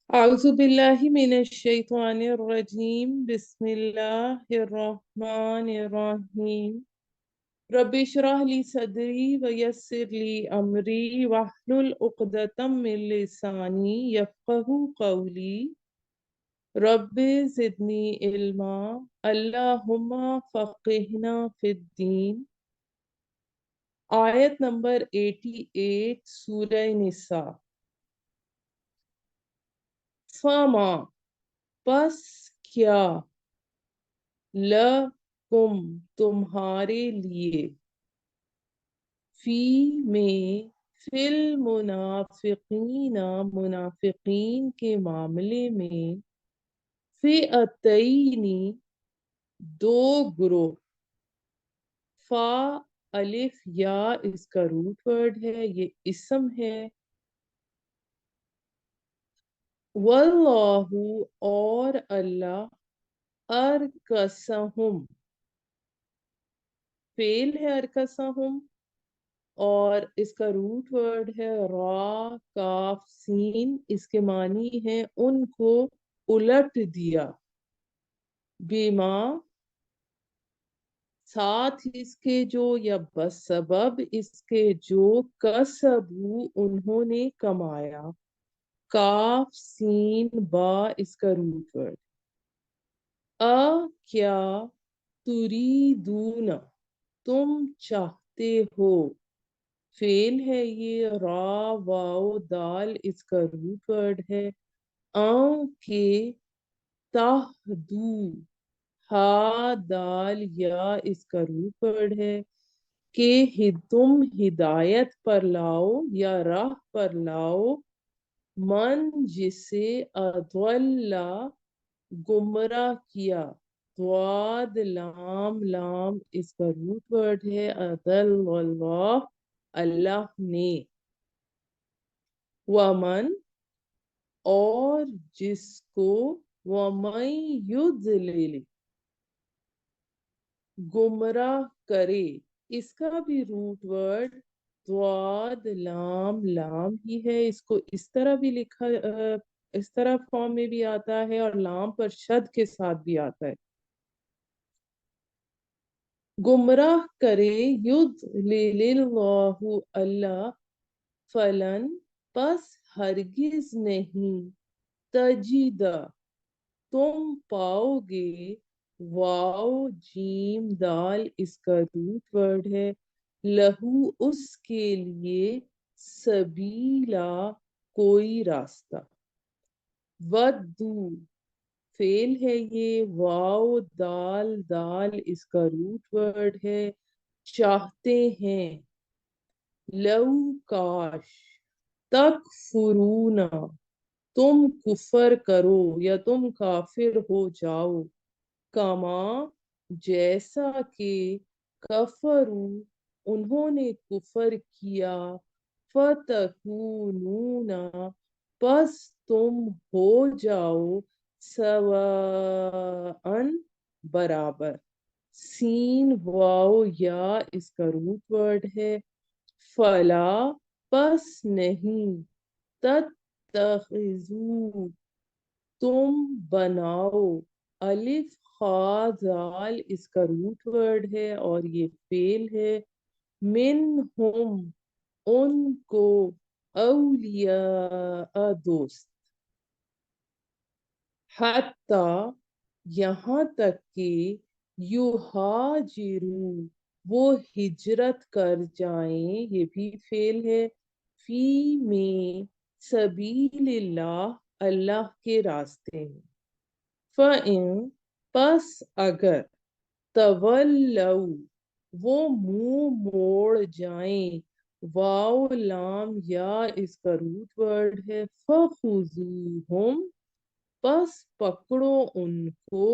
أعوذ بالله من الشيطان الرجيم بسم الله الرحمن الرحيم رب اشرح لي صدري ويسر لي أمري واحلل عقدة من لساني يفقهوا قولي رب زدني علما اللهم فقهنا في الدين. آیت نمبر 88 سورہ نساء. فما پس کیا لکم تمہارے لیے فی میں فی المنافقین منافقین کے معاملے میں فئتین دو گروہ. فا الف یا اس کا روٹ ورڈ ہے، یہ اسم ہے. واللہ اور اللہ ارکسہم فعل ہے ارکسہم اور اس کا روٹ ورڈ ہے را کاف سین. اس کے معنی ہے ان کو الٹ دیا. بیما ساتھ اس کے جو یا بسبب اس کے جو کسبو انہوں نے کمایا. کاف سین با اس کا روٹ ورڈ. کیا تریدون تم چاہتے ہو. فعل ہے یہ را واو دال اس کا روٹ ورڈ ہے. کے تہدو ہا دال یا اس کا روٹ ورڈ ہے. کہ تم ہدایت پر لاؤ یا راہ پر لاؤ. من جسے اضل گمراہ کیا. ضاد لام لام اس کا روٹ ورڈ ہے. اضل اللہ اللہ نے. ومن اور جس کو ومن یضلل گمراہ کرے. اس کا بھی روٹ ورڈ ضاد لام لام ہی ہے. اس کو اس طرح بھی لکھا اس طرح فارم میں بھی آتا ہے اور لام پر شد کے ساتھ بھی آتا ہے. گمراہ کرے یضلل اللہ اللہ فلن پس ہرگز نہیں تجیدہ تم پاؤ گے. واو جیم دال اس کا روٹ ورڈ ہے. لہو اس کے لیے سبیلا کوئی راستہ. ودو فعل ہے یہ واو دال دال اس کا روٹ ورڈ ہے. چاہتے ہیں. لو کاش تکفرون تم کفر کرو یا تم کافر ہو جاؤ. کما جیسا کہ کفرو انہوں نے کفر کیا. فتکونون پس تم ہو جاؤ سواء برابر. سین واو یا اس کا روٹ ورڈ ہے. فلا پس نہیں تتخذو تم بناؤ. الف خا زال اس کا روٹ ورڈ ہے اور یہ فعل ہے. منہم ان کو اولیاء دوست. حتی یہاں تک کہ یہاجروا وہ ہجرت کر جائیں. یہ بھی فعل ہے. فی میں سبیل اللہ اللہ کے راستے میں. فَإِن پس اگر تولوا وہ منہ موڑ جائیں. واو لام یا اس کا روٹ ورڈ ہے. فَخُذُوهُمْ پس پکڑو ان کو.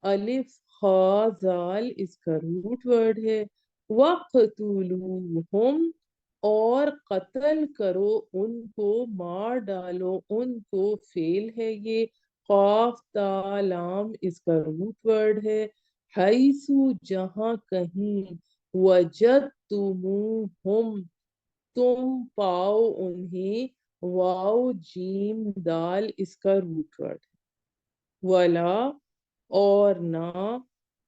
الف خا زال اس کا روٹ ورڈ ہے. وَقْتُلُوهُمْ اور قتل کرو ان کو مار ڈالو ان کو. فعل ہے یہ قاف تا لام اس کا روٹ ورڈ ہے. حیثو جہاں کہیں. وجدتموہم تم پاؤ انہیں. واو جیم دال اس کا روٹ ورڈ ہے. ولا اور نہ،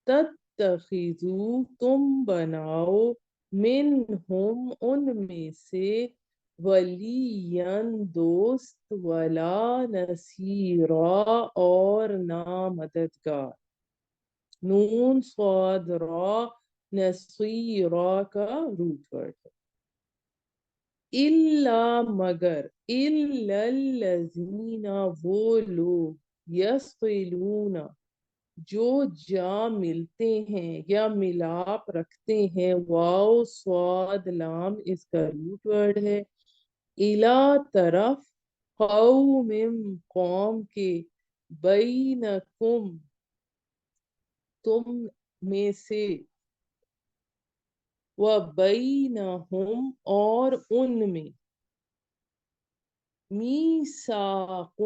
تتخذو تم بناؤ، منہم ان میں سے، ولین دوست، ولا نصیرا اور نہ مددگار. نون صاد را نصیرا کا روٹ ورڈ ہے. الا مگر، الا الذین وہ لوگ، یصلون جو جا ملتے ہیں یا ملاپ رکھتے ہیں. واو صاد لام اس کا روٹ ورڈ ہے. الا طرف، قوم قوم کے، بینکم تم میں سے، وبینہم اور ان میں، میثاق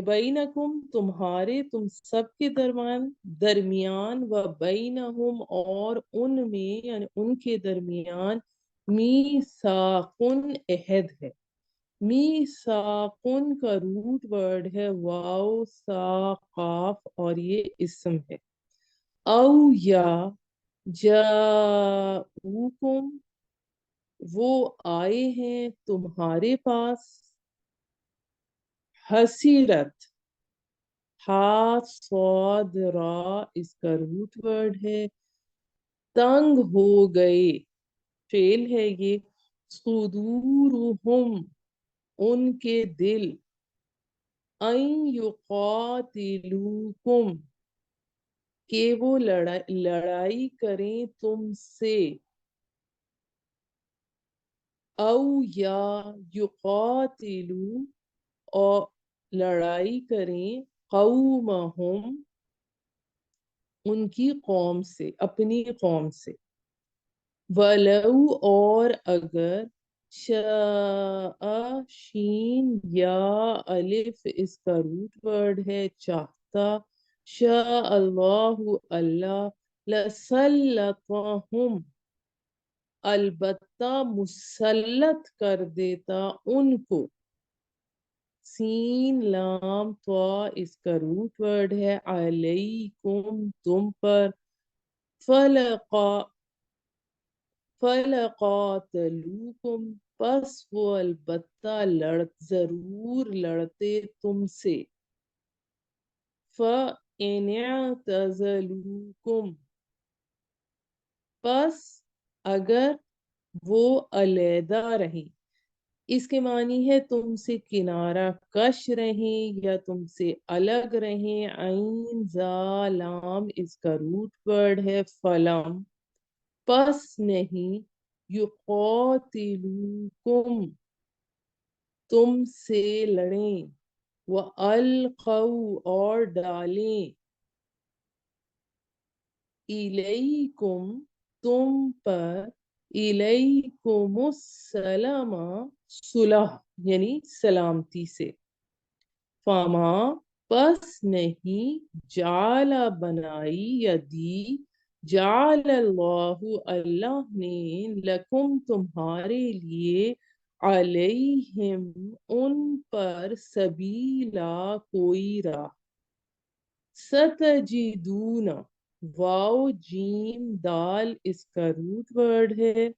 بینکم تمہارے تم سب کے درمیان، وبینہم اور ان میں یعنی ان کے درمیان، میثاق عہد ہے. میثاق کا روٹ ورڈ ہے واو سا قاف اور یہ اسم ہے. او یا جاؤکم وہ آئے ہیں تمہارے پاس، حسیرت ہا صاد را اس کا روٹ ورڈ ہے. تنگ ہو گئے فعل ہے یہ. صدورہم ان کے دل، ان یقاتلوکم کہ وہ لڑائی کریں تم سے، او یا یقاتلو اور لڑائی کریں، قومہم ان کی قوم سے، اپنی قوم سے. ولو اور اگر، شاء شین یا الف اس کا روٹ ورڈ ہے چاہتا، شاء اللہ اللہ، لسلطہم البتہ مسلط کر دیتا ان کو. سین لام طا اس کا روٹ ورڈ ہے علیکم تم پر. فلقاتلوکم پس وہ البتہ ضرور لڑتے تم سے. فإن اعتزلوکم پس اگر وہ علیحدہ رہیں، اس کے معنی ہے تم سے کنارہ کش رہیں یا تم سے الگ رہیں. عین ذا لام اس کا روٹ ورڈ ہے فلم پس نہیں، یقاتلوکم تم سے لڑیں، وَأَلْقَوْا اور ڈالیں، الیکم تم پر، الیکم السلام صلح یعنی سلامتی سے. فما پس نہیں، جعل بنائی یا دی، جعل اللہ اللہ نے، لکم تمہارے لیے، علیہم ان پر، سبیلا کوئی راہ. ستجدون واو جیم دال اس کا روٹ ورڈ ہے.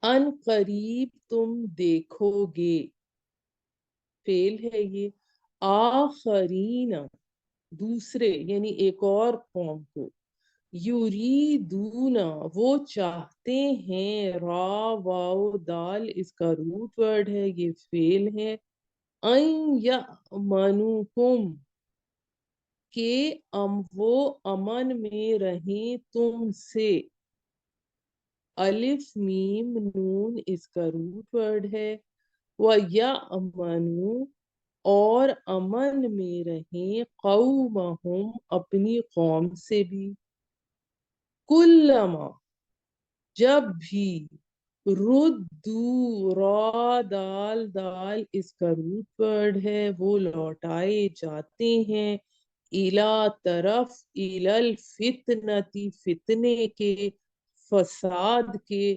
ان قریب تم دیکھو گے فعل ہے یہ. آخرین دوسرے یعنی ایک اور قوم کو. یریدون وہ چاہتے ہیں، را واو دال اس کا روٹ ورڈ ہے یہ فعل ہے. ان یأمنوکم کہ وہ امن میں رہیں تم سے. الف میم نون اس کا روٹ ورڈ ہے. وَيَأْمَنُوا اور امن میں رہیں، قومہم اپنی قوم سے بھی. کلما جب بھی، ردو را دال دال اس کا روٹ ورڈ ہے وہ لوٹائے جاتے ہیں، الا طرف، الی الفتنتی فتنے کے، فساد کے،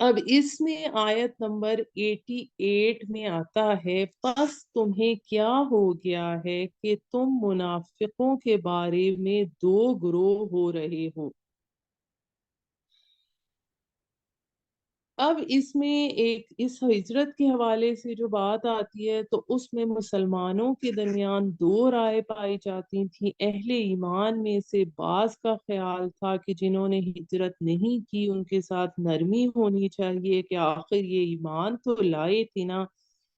اب اس میں آیت نمبر 88 میں آتا ہے، پس تمہیں کیا ہو گیا ہے کہ تم منافقوں کے بارے میں دو گروہ ہو رہے ہو۔ اب اس میں اس ہجرت کے حوالے سے جو بات آتی ہے تو اس میں مسلمانوں کے درمیان دو رائے پائی جاتی تھی۔ اہل ایمان میں سے بعض کا خیال تھا کہ جنہوں نے ہجرت نہیں کی ان کے ساتھ نرمی ہونی چاہیے کہ آخر یہ ایمان تو لائے تھے نا،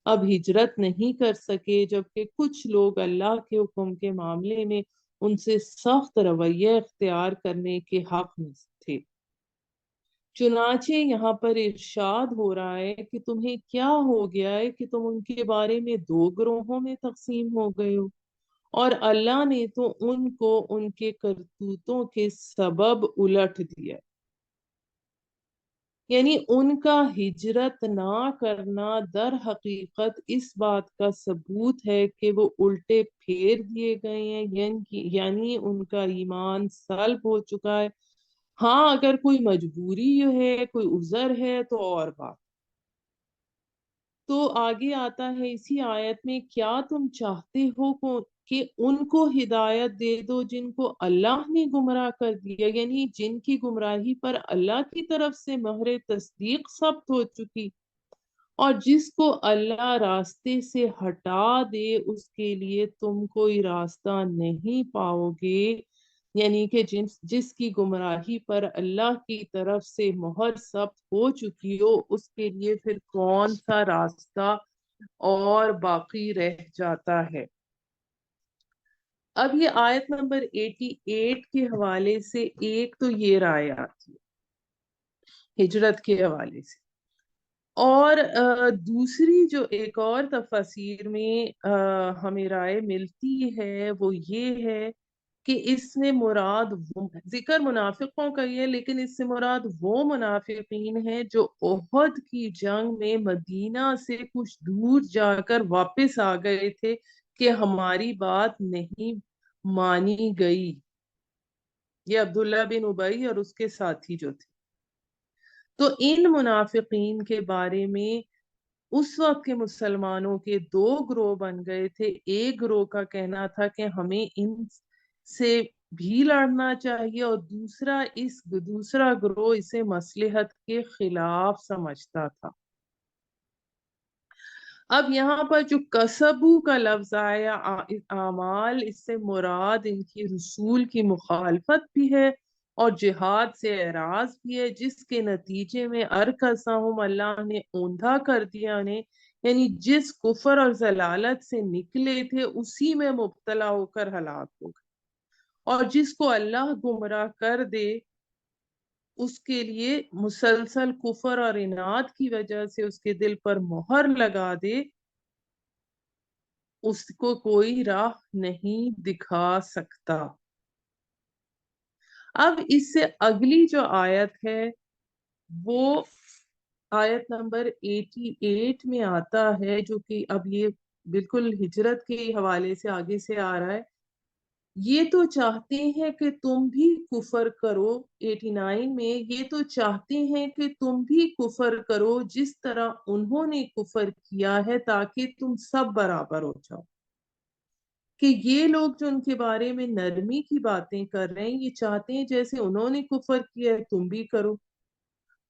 اب ہجرت نہیں کر سکے، جبکہ کچھ لوگ اللہ کے حکم کے معاملے میں ان سے سخت رویہ اختیار کرنے کے حق میں تھے۔ چنانچہ یہاں پر ارشاد ہو رہا ہے کہ تمہیں کیا ہو گیا ہے کہ تم ان کے بارے میں دو گروہوں میں تقسیم ہو گئے ہو، اور اللہ نے تو ان کو ان کے کرتوتوں کے سبب الٹ دیا۔ یعنی ان کا ہجرت نہ کرنا در حقیقت اس بات کا ثبوت ہے کہ وہ الٹے پھیر دیے گئے ہیں، یعنی ان کا ایمان سلب ہو چکا ہے۔ ہاں اگر کوئی مجبوری ہے، کوئی عذر ہے تو اور بات۔ تو آگے آتا ہے اسی آیت میں، کیا تم چاہتے ہو کہ ان کو ہدایت دے دو جن کو اللہ نے گمراہ کر دیا، یعنی جن کی گمراہی پر اللہ کی طرف سے مہر تصدیق ثبت ہو چکی، اور جس کو اللہ راستے سے ہٹا دے اس کے لیے تم کوئی راستہ نہیں پاؤ گے، یعنی کہ جس کی گمراہی پر اللہ کی طرف سے مہر ثبت ہو چکی ہو اس کے لیے پھر کون سا راستہ اور باقی رہ جاتا ہے۔ اب یہ آیت نمبر 88 کے حوالے سے ایک تو یہ رائے آتی ہے ہجرت کے حوالے سے، اور دوسری جو ایک اور تفسیر میں ہمیں رائے ملتی ہے وہ یہ ہے کہ اس میں مراد ذکر منافقوں کا یہ ہے، لیکن اس سے مراد وہ منافقین ہیں جو احد کی جنگ میں مدینہ سے کچھ دور جا کر واپس آ گئے تھے کہ ہماری بات نہیں مانی گئی۔ یہ عبداللہ بن ابی اور اس کے ساتھی جو تھے، تو ان منافقین کے بارے میں اس وقت کے مسلمانوں کے دو گروہ بن گئے تھے۔ ایک گروہ کا کہنا تھا کہ ہمیں ان سے بھی لڑنا چاہیے، اور دوسرا گروہ اسے مصلحت کے خلاف سمجھتا تھا۔ اب یہاں پر جو کسبو کا لفظ آیا اعمال، اس سے مراد ان کی رسول کی مخالفت بھی ہے اور جہاد سے اعراض بھی ہے، جس کے نتیجے میں ارکسہم اللہ نے اوندھا کر دیا انہیں، یعنی جس کفر اور ضلالت سے نکلے تھے اسی میں مبتلا ہو کر ہلاک ہو گئے، اور جس کو اللہ گمراہ کر دے اس کے لیے مسلسل کفر اور عناد کی وجہ سے اس کے دل پر مہر لگا دے، اس کو کوئی راہ نہیں دکھا سکتا۔ اب اس سے اگلی جو آیت ہے وہ آیت نمبر 88 میں آتا ہے، جو کہ اب یہ بالکل ہجرت کے حوالے سے آگے سے آ رہا ہے۔ یہ تو چاہتے ہیں کہ تم بھی کفر کرو، 89 میں، یہ تو چاہتے ہیں کہ تم بھی کفر کرو جس طرح انہوں نے کفر کیا ہے، تاکہ تم سب برابر ہو جاؤ۔ کہ یہ لوگ جو ان کے بارے میں نرمی کی باتیں کر رہے ہیں، یہ چاہتے ہیں جیسے انہوں نے کفر کیا ہے تم بھی کرو۔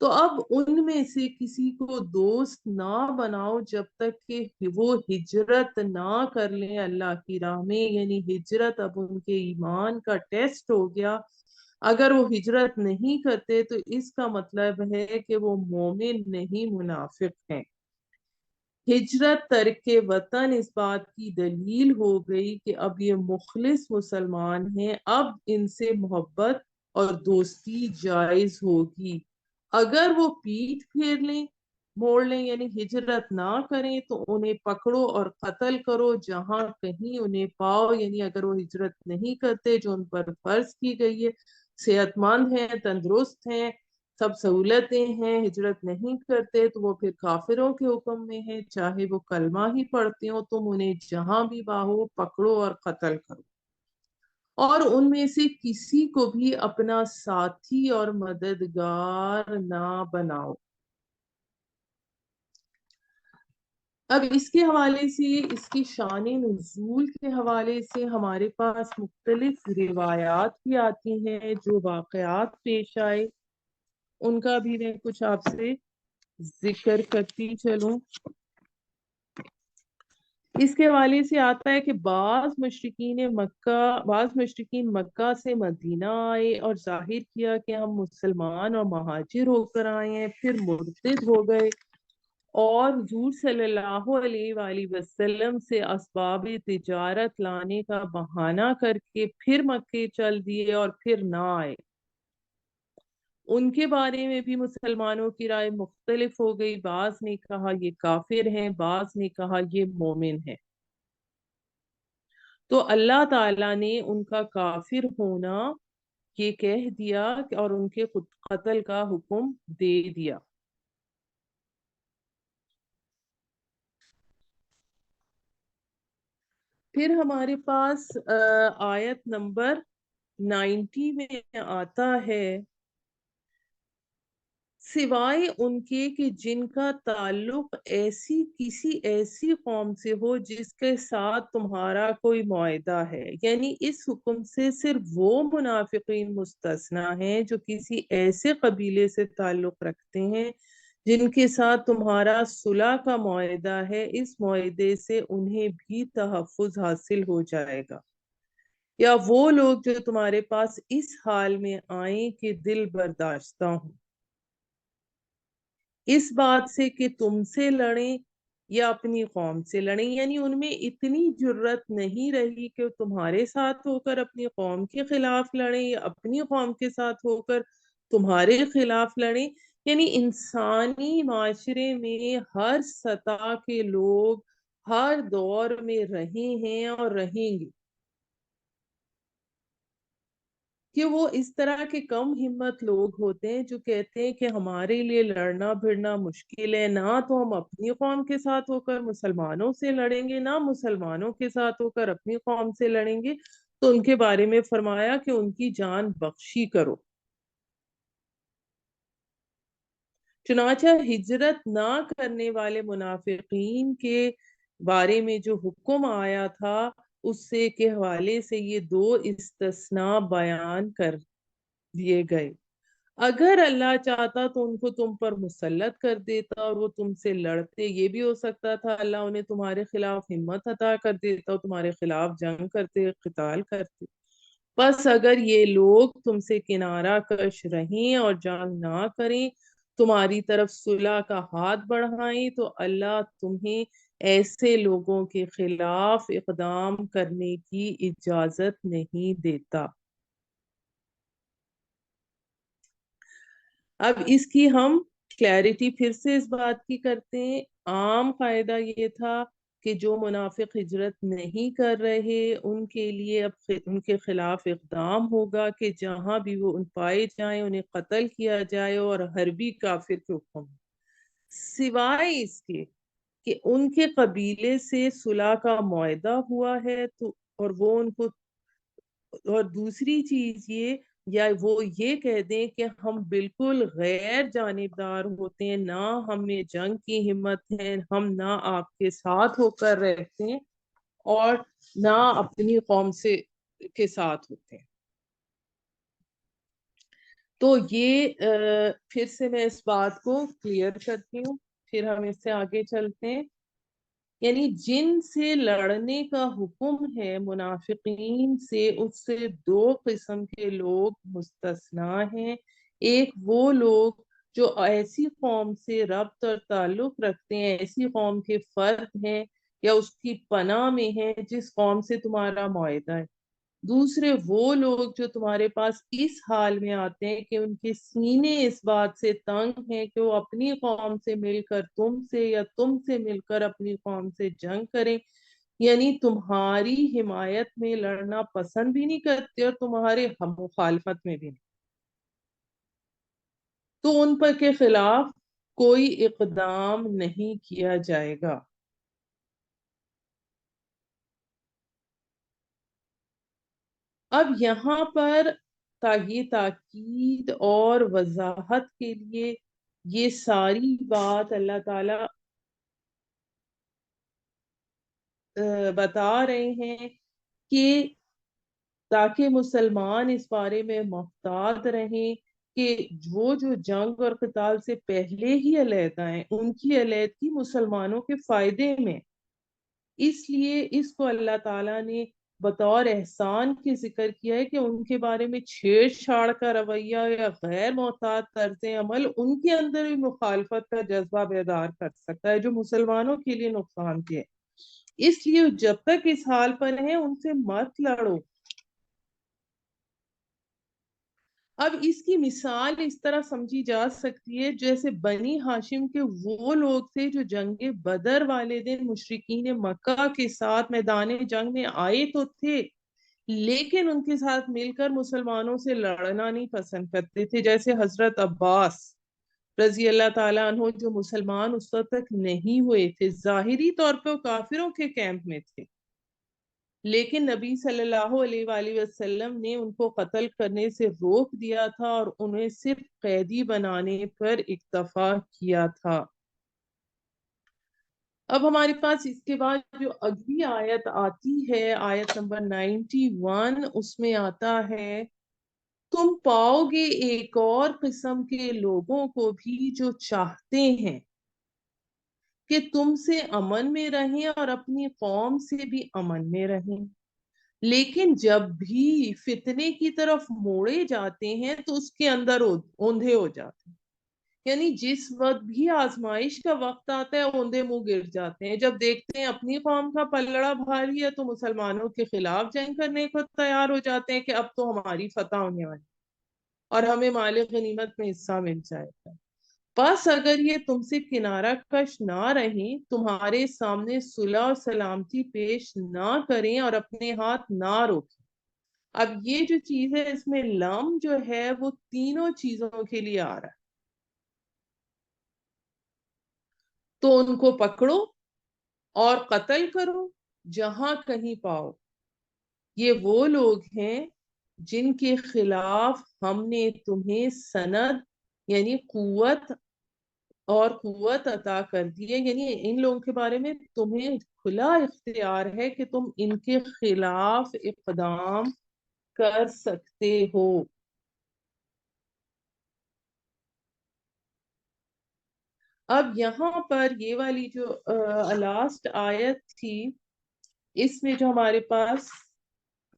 تو اب ان میں سے کسی کو دوست نہ بناؤ جب تک کہ وہ ہجرت نہ کر لیں اللہ کی راہ میں، یعنی ہجرت اب ان کے ایمان کا ٹیسٹ ہو گیا۔ اگر وہ ہجرت نہیں کرتے تو اس کا مطلب ہے کہ وہ مومن نہیں، منافق ہیں۔ ہجرت ترک وطن اس بات کی دلیل ہو گئی کہ اب یہ مخلص مسلمان ہیں، اب ان سے محبت اور دوستی جائز ہوگی۔ اگر وہ پیٹھ پھیر لیں، موڑ لیں، یعنی ہجرت نہ کریں، تو انہیں پکڑو اور قتل کرو جہاں کہیں انہیں پاؤ، یعنی اگر وہ ہجرت نہیں کرتے جو ان پر فرض کی گئی ہے، صحت مند ہیں، تندرست ہیں، سب سہولتیں ہیں، ہجرت نہیں کرتے تو وہ پھر کافروں کے حکم میں ہے، چاہے وہ کلمہ ہی پڑھتے ہو، تم انہیں جہاں بھی پاؤ پکڑو اور قتل کرو، اور ان میں سے کسی کو بھی اپنا ساتھی اور مددگار نہ بناؤ۔ اب اس کے حوالے سے، اس کی شان نزول کے حوالے سے ہمارے پاس مختلف روایات بھی آتی ہیں، جو واقعات پیش آئے ان کا بھی میں کچھ آپ سے ذکر کرتی چلوں۔ اس کے حوالے سے آتا ہے کہ بعض مشرکین مکہ سے مدینہ آئے اور ظاہر کیا کہ ہم مسلمان اور مہاجر ہو کر آئے ہیں، پھر مرتد ہو گئے اور حضور صلی اللہ علیہ وآلہ وسلم سے اسباب تجارت لانے کا بہانہ کر کے پھر مکے چل دیے اور پھر نہ آئے۔ ان کے بارے میں بھی مسلمانوں کی رائے مختلف ہو گئی، بعض نے کہا یہ کافر ہیں، بعض نے کہا یہ مومن ہیں۔ تو اللہ تعالیٰ نے ان کا کافر ہونا یہ کہہ دیا اور ان کے قتل کا حکم دے دیا۔ پھر ہمارے پاس آیت نمبر 90 میں آتا ہے، سوائے ان کے کہ جن کا تعلق کسی ایسی قوم سے ہو جس کے ساتھ تمہارا کوئی معاہدہ ہے، یعنی اس حکم سے صرف وہ منافقین مستثنا ہیں جو کسی ایسے قبیلے سے تعلق رکھتے ہیں جن کے ساتھ تمہارا صلح کا معاہدہ ہے، اس معاہدے سے انہیں بھی تحفظ حاصل ہو جائے گا، یا وہ لوگ جو تمہارے پاس اس حال میں آئیں کہ دل برداشتہ ہوں اس بات سے کہ تم سے لڑیں یا اپنی قوم سے لڑیں، یعنی ان میں اتنی جرت نہیں رہی کہ تمہارے ساتھ ہو کر اپنی قوم کے خلاف لڑیں یا اپنی قوم کے ساتھ ہو کر تمہارے خلاف لڑیں۔ یعنی انسانی معاشرے میں ہر سطح کے لوگ ہر دور میں رہے ہیں اور رہیں گے، کہ وہ اس طرح کے کم ہمت لوگ ہوتے ہیں جو کہتے ہیں کہ ہمارے لیے لڑنا بھڑنا مشکل ہے، نہ تو ہم اپنی قوم کے ساتھ ہو کر مسلمانوں سے لڑیں گے، نہ مسلمانوں کے ساتھ ہو کر اپنی قوم سے لڑیں گے، تو ان کے بارے میں فرمایا کہ ان کی جان بخشی کرو۔ چنانچہ ہجرت نہ کرنے والے منافقین کے بارے میں جو حکم آیا تھا اس سے کے حوالے سے یہ دو استثناء بیان کر دیے گئے۔ اگر اللہ چاہتا تو ان کو تم پر مسلط کر دیتا اور وہ تم سے لڑتے، یہ بھی ہو سکتا تھا اللہ انہیں تمہارے خلاف ہمت عطا کر دیتا اور تمہارے خلاف جنگ کرتے، قتال کرتے۔ بس اگر یہ لوگ تم سے کنارہ کش رہیں اور جنگ نہ کریں، تمہاری طرف صلح کا ہاتھ بڑھائیں، تو اللہ تمہیں ایسے لوگوں کے خلاف اقدام کرنے کی اجازت نہیں دیتا۔ اب اس کی ہم کلیرٹی پھر سے اس بات کی کرتے ہیں۔ عام قاعدہ یہ تھا کہ جو منافق ہجرت نہیں کر رہے ان کے لیے اب ان کے خلاف اقدام ہوگا کہ جہاں بھی وہ ان پائے جائیں انہیں قتل کیا جائے اور حربی کافر کے حکم، سوائے اس کے کہ ان کے قبیلے سے صلح کا معاہدہ ہوا ہے تو، اور وہ ان کو، اور دوسری چیز یہ، یا وہ یہ کہہ دیں کہ ہم بالکل غیر جانبدار ہوتے ہیں، نہ ہمیں جنگ کی ہمت ہے، ہم نہ آپ کے ساتھ ہو کر رہتے ہیں اور نہ اپنی قوم سے کے ساتھ ہوتے ہیں۔ تو یہ پھر سے میں اس بات کو کلیئر کرتی ہوں، پھر ہم اس سے آگے چلتے ہیں۔ یعنی جن سے لڑنے کا حکم ہے منافقین سے، اس سے دو قسم کے لوگ مستثنا ہیں۔ ایک وہ لوگ جو ایسی قوم سے ربط اور تعلق رکھتے ہیں، ایسی قوم کے فرد ہیں یا اس کی پناہ میں ہیں جس قوم سے تمہارا معاہدہ ہے۔ دوسرے وہ لوگ جو تمہارے پاس اس حال میں آتے ہیں کہ ان کے سینے اس بات سے تنگ ہیں کہ وہ اپنی قوم سے مل کر تم سے یا تم سے مل کر اپنی قوم سے جنگ کریں، یعنی تمہاری حمایت میں لڑنا پسند بھی نہیں کرتے اور تمہارے ہم مخالفت میں بھی نہیں، تو ان پر کے خلاف کوئی اقدام نہیں کیا جائے گا۔ اب یہاں پر یہ تاکید اور وضاحت کے لیے یہ ساری بات اللہ تعالی بتا رہے ہیں کہ تاکہ مسلمان اس بارے میں محتاط رہیں کہ وہ جو جنگ اور قتال سے پہلے ہی علیحدہ ہیں ان کی علیحدگی مسلمانوں کے فائدے میں، اس لیے اس کو اللہ تعالیٰ نے بطور احسان کے ذکر کیا ہے کہ ان کے بارے میں چھیڑ چھاڑ کا رویہ یا غیر محتاط طرز عمل ان کے اندر بھی مخالفت کا جذبہ بیدار کر سکتا ہے جو مسلمانوں کے لیے نقصان دہ ہے۔ اس لیے جب تک اس حال پر ہیں ان سے مت لڑو۔ اب اس کی مثال اس طرح سمجھی جا سکتی ہے جیسے بنی ہاشم کے وہ لوگ تھے جو جنگ بدر والے دن مشرکین مکہ کے ساتھ میدان جنگ میں آئے تو تھے، لیکن ان کے ساتھ مل کر مسلمانوں سے لڑنا نہیں پسند کرتے تھے، جیسے حضرت عباس رضی اللہ تعالیٰ عنہ جو مسلمان اس وقت تک نہیں ہوئے تھے، ظاہری طور پہ وہ کافروں کے کیمپ میں تھے، لیکن نبی صلی اللہ علیہ وآلہ وسلم نے ان کو قتل کرنے سے روک دیا تھا اور انہیں صرف قیدی بنانے پر اکتفا کیا تھا۔ اب ہمارے پاس اس کے بعد جو اگلی آیت آتی ہے، آیت نمبر 91، اس میں آتا ہے تم پاؤ گے ایک اور قسم کے لوگوں کو بھی جو چاہتے ہیں کہ تم سے امن میں رہیں اور اپنی قوم سے بھی امن میں رہیں، لیکن جب بھی فتنے کی طرف موڑے جاتے ہیں تو اس کے اندر اوندھے ہو جاتے ہیں، یعنی جس وقت بھی آزمائش کا وقت آتا ہے اوندھے منہ گر جاتے ہیں، جب دیکھتے ہیں اپنی قوم کا پلڑا بھاری ہے تو مسلمانوں کے خلاف جنگ کرنے کو تیار ہو جاتے ہیں کہ اب تو ہماری فتح ہونے والی اور ہمیں مال غنیمت میں حصہ مل جائے گا۔ بس اگر یہ تم سے کنارہ کش نہ رہیں، تمہارے سامنے صلح و سلامتی پیش نہ کریں اور اپنے ہاتھ نہ روکیں۔ اب یہ جو چیز ہے اس میں لم جو ہے وہ تینوں چیزوں کے لیے آ رہا ہے، تو ان کو پکڑو اور قتل کرو جہاں کہیں پاؤ۔ یہ وہ لوگ ہیں جن کے خلاف ہم نے تمہیں سند یعنی قوت عطا کر دی ہے، یعنی ان لوگوں کے بارے میں تمہیں کھلا اختیار ہے کہ تم ان کے خلاف اقدام کر سکتے ہو۔ اب یہاں پر یہ والی جو لاسٹ آیت تھی، اس میں جو ہمارے پاس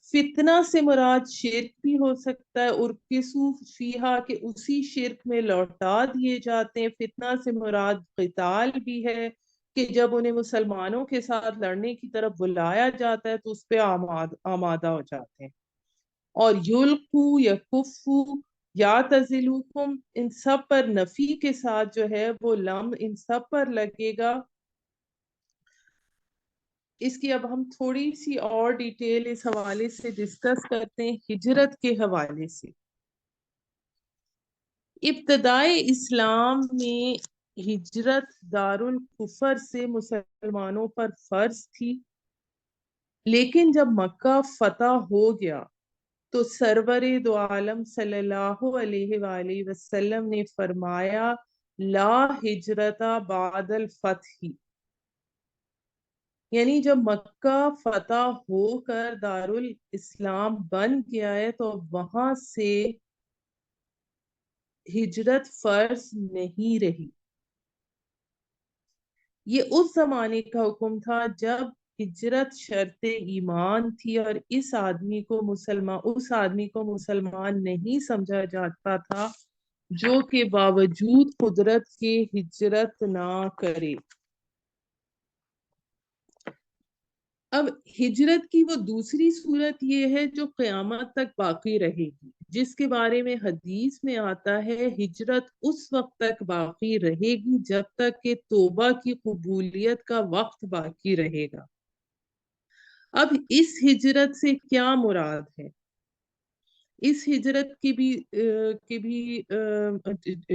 فتنہ سے مراد شرک بھی ہو سکتا ہے، ارکسو فیہا کہ اسی شرک میں لوٹا دیے جاتے ہیں، فتنہ سے مراد قتال بھی ہے کہ جب انہیں مسلمانوں کے ساتھ لڑنے کی طرف بلایا جاتا ہے تو اس پہ آمادہ ہو جاتے ہیں، اور یلقو یا کفو یا تزلوکم ان سب پر نفی کے ساتھ جو ہے وہ لم ان سب پر لگے گا۔ اس کی اب ہم تھوڑی سی اور ڈیٹیل اس حوالے سے ڈسکس کرتے ہیں ہجرت کے حوالے سے۔ ابتدائے اسلام میں ہجرت دارالکفر سے مسلمانوں پر فرض تھی، لیکن جب مکہ فتح ہو گیا تو سرور دو عالم صلی اللہ علیہ وآلہ وسلم نے فرمایا لا ہجرت بعد الفتح، یعنی جب مکہ فتح ہو کر دارالاسلام بن گیا ہے تو وہاں سے ہجرت فرض نہیں رہی۔ یہ اس زمانے کا حکم تھا جب ہجرت شرط ایمان تھی اور اس آدمی کو مسلمان نہیں سمجھا جاتا تھا جو کہ باوجود قدرت کے ہجرت نہ کرے۔ اب ہجرت کی وہ دوسری صورت یہ ہے جو قیامت تک باقی رہے گی، جس کے بارے میں حدیث میں آتا ہے ہجرت اس وقت تک باقی رہے گی جب تک کہ توبہ کی قبولیت کا وقت باقی رہے گا۔ اب اس ہجرت سے کیا مراد ہے؟ اس ہجرت کی بھی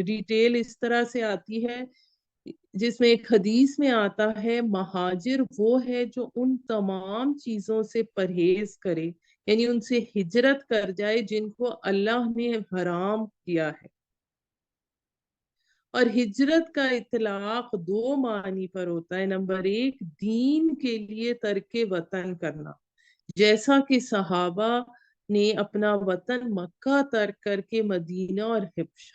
ڈیٹیل اس طرح سے آتی ہے جس میں ایک حدیث میں آتا ہے مہاجر وہ ہے جو ان تمام چیزوں سے پرہیز کرے، یعنی ان سے ہجرت کر جائے جن کو اللہ نے حرام کیا ہے، اور ہجرت کا اطلاق دو معنی پر ہوتا ہے. نمبر ایک، دین کے لیے ترک وطن کرنا، جیسا کہ صحابہ نے اپنا وطن مکہ ترک کر کے مدینہ اور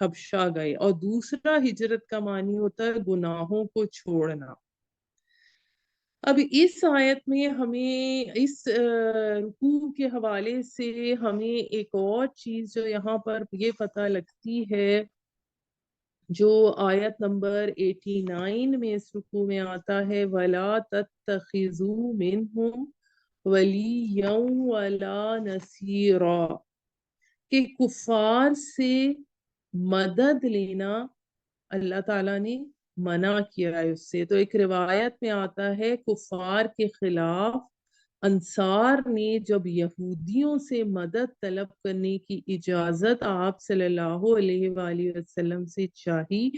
حبشہ گئے. اور دوسرا ہجرت کا معنی ہوتا ہے گناہوں کو چھوڑنا. اب اس آیت میں ہمیں اس رکوع کے حوالے سے ہمیں ایک اور چیز جو یہاں پر یہ پتہ لگتی ہے، جو آیت نمبر 89 میں اس رکوع میں آتا ہے، وَلَا تَتَّخِذُوا مِنْهُمْ وَلِيًّا وَلَا نَصِيرًا، کہ کفار سے مدد لینا اللہ تعالیٰ نے منع کیا ہے اس سے. تو ایک روایت میں آتا ہے کفار کے خلاف انصار نے جب یہودیوں سے مدد طلب کرنے کی اجازت آپ صلی اللہ علیہ وآلہ وسلم سے چاہی،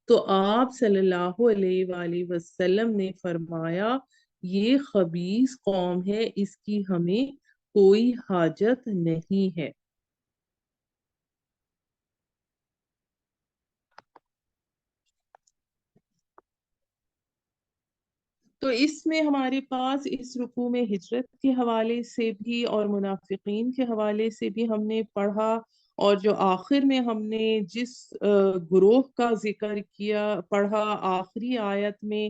تو آپ صلی اللہ علیہ وآلہ وسلم نے فرمایا یہ خبیث قوم ہے، اس کی ہمیں کوئی حاجت نہیں ہے. تو اس میں ہمارے پاس اس رکوع میں ہجرت کے حوالے سے بھی اور منافقین کے حوالے سے بھی ہم نے پڑھا، اور جو آخر میں ہم نے جس گروہ کا ذکر کیا پڑھا آخری آیت میں،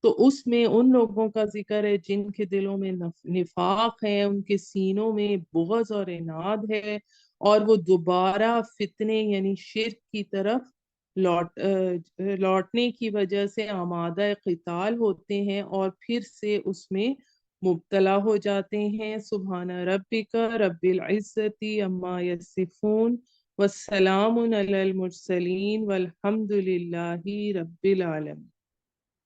تو اس میں ان لوگوں کا ذکر ہے جن کے دلوں میں نفاق ہے، ان کے سینوں میں بغض اور عناد ہے، اور وہ دوبارہ فتنے یعنی شرک کی طرف لوٹنے کی وجہ سے آمادہ قتال ہوتے ہیں اور پھر سے اس میں مبتلا ہو جاتے ہیں. سبحان ربک رب العزت عما یصفون والسلام علی المرسلین والحمد للہ رب العالمین.